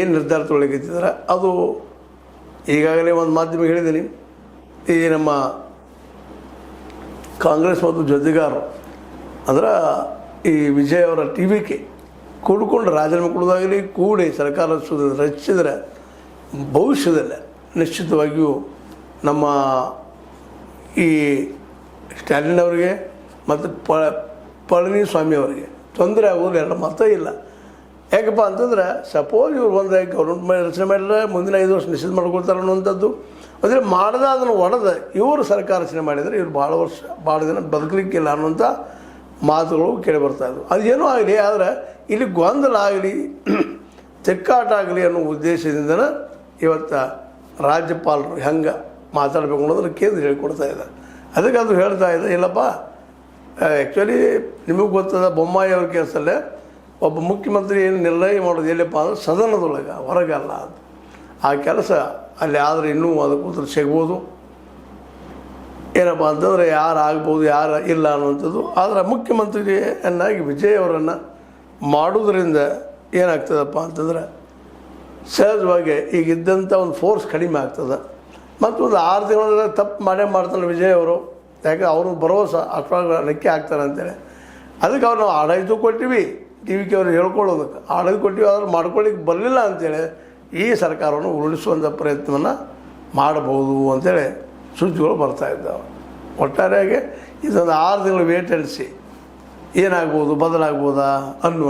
ಏನು ನಿರ್ಧಾರ ತೊಗೊಳಕತ್ತಿದ್ದಾರೆ ಅದು ಈಗಾಗಲೇ ಒಂದು ಮಾಧ್ಯಮ ಹೇಳಿದ್ದೀನಿ. ಈ ನಮ್ಮ ಕಾಂಗ್ರೆಸ್ ಮತ್ತು ಜೊತೆಗಾರರು ಅಂದ್ರೆ ಈ ವಿಜಯ್ ಅವರ TVK ಕೂಡಿಕೊಂಡು ರಾಜೀನಾಮೆ ಕೊಡೋದಾಗಲಿ ಕೂಡಿ ಸರ್ಕಾರ ರಚಿಸಿದರೆ ಭವಿಷ್ಯದಲ್ಲಿ ನಿಶ್ಚಿತವಾಗಿಯೂ ನಮ್ಮ ಈ ಸ್ಟಾಲಿನ್ ಅವರಿಗೆ ಮತ್ತು ಪಳನಿಸ್ವಾಮಿ ಅವರಿಗೆ ತೊಂದರೆ ಆಗೋದು ಎರಡು ಮತ ಇಲ್ಲ. ಯಾಕಪ್ಪ ಅಂತಂದ್ರೆ ಸಪೋಸ್ ಇವ್ರು ಒಂದು ಗೌರ್ಮೆಂಟ್ ಮೇಲೆ ರಚನೆ ಮಾಡಿದ್ರೆ ಮುಂದಿನ 5 ವರ್ಷ ನಿಷೇಧ ಮಾಡ್ಕೊಳ್ತಾರೆ ಅನ್ನುವಂಥದ್ದು. ಅಂದರೆ ಮಾಡದ ಅದನ್ನು ಒಡೆದ ಇವರು ಸರ್ಕಾರ ರಚನೆ ಮಾಡಿದರೆ ಇವ್ರು ಭಾಳ ದಿನ ಬದುಕಲಿಕ್ಕಿಲ್ಲ ಅನ್ನುವಂಥ ಮಾತುಗಳು ಕೇಳಿ ಬರ್ತಾಯಿದ್ವು. ಅದೇನೂ ಆಗಲಿ, ಆದರೆ ಇಲ್ಲಿ ಗೊಂದಲ ಆಗಲಿ ತೆಕ್ಕಾಟ ಆಗಲಿ ಅನ್ನೋ ಉದ್ದೇಶದಿಂದನೇ ಇವತ್ತು ರಾಜ್ಯಪಾಲರು ಹೆಂಗೆ ಮಾತಾಡಬೇಕು ಅನ್ನೋದನ್ನು ಕೇಂದ್ರ ಹೇಳ್ಕೊಡ್ತಾ ಇದ್ದಾರೆ. ಅದಕ್ಕೆ ಅದು ಹೇಳ್ತಾ ಇದೆ, ಇಲ್ಲಪ್ಪ ಆ್ಯಕ್ಚುಲಿ ನಿಮಗೆ ಗೊತ್ತದ ಬೊಮ್ಮಾಯಿ ಅವ್ರ ಕೇಸಲ್ಲೇ ಒಬ್ಬ ಮುಖ್ಯಮಂತ್ರಿ ಏನು ನಿರ್ಣಯ ಮಾಡೋದು ಎಲ್ಲಪ್ಪ ಅಂದ್ರೆ ಸದನದೊಳಗೆ, ಹೊರಗಲ್ಲ ಅಂತ. ಆ ಕೆಲಸ ಅಲ್ಲಿ ಆದರೆ ಇನ್ನೂ ಅದಕ್ಕೆ ಉತ್ತರ ಸಿಗ್ಬೋದು. ಏನಪ್ಪ ಅಂತಂದರೆ ಯಾರು ಆಗ್ಬೋದು ಯಾರು ಇಲ್ಲ ಅನ್ನುವಂಥದ್ದು. ಆದರೆ ಮುಖ್ಯಮಂತ್ರಿಯನ್ನಾಗಿ ವಿಜಯ್ ಅವರನ್ನು ಮಾಡೋದ್ರಿಂದ ಏನಾಗ್ತದಪ್ಪ ಅಂತಂದ್ರೆ ಸಹಜವಾಗಿ ಈಗಿದ್ದಂಥ ಒಂದು ಫೋರ್ಸ್ ಕಡಿಮೆ ಆಗ್ತದೆ. ಮತ್ತು ಒಂದು 6 ತಿಂಗಳ ತಪ್ಪು ಮಾಡ್ತಾನೆ ವಿಜಯ್ ಅವರು. ಯಾಕೆ ಅವರು ಭರವಸೆ ಅಷ್ಟೊಳಗೆ ಲೆಕ್ಕ ಆಗ್ತಾರೆ ಅಂತೇಳಿ ಅದಕ್ಕೆ ಅವ್ರು ನಾವು ಆಡಳಿತ ಕೊಟ್ಟಿವಿ, TVK ಅವ್ರು ಹೇಳ್ಕೊಳ್ಳೋದಕ್ಕೆ ಆಡಳಿತ ಕೊಟ್ಟಿವಿ. ಆದ್ರೆ ಮಾಡ್ಕೊಳ್ಳಿಕ್ಕೆ ಬರಲಿಲ್ಲ ಅಂಥೇಳಿ ಈ ಸರ್ಕಾರವನ್ನು ಉರುಳಿಸುವಂಥ ಪ್ರಯತ್ನವನ್ನು ಮಾಡಬಹುದು ಅಂಥೇಳಿ ಸುದ್ದಿಗಳು ಬರ್ತಾಯಿದ್ದಾವೆ. ಒಟ್ಟಾರೆಯಾಗಿ ಇದೊಂದು 6 ತಿಂಗಳು ವೇಟ್ ಎಣಿಸಿ ಏನಾಗ್ಬೋದು, ಬದಲಾಗ್ಬೋದಾ ಅನ್ನುವ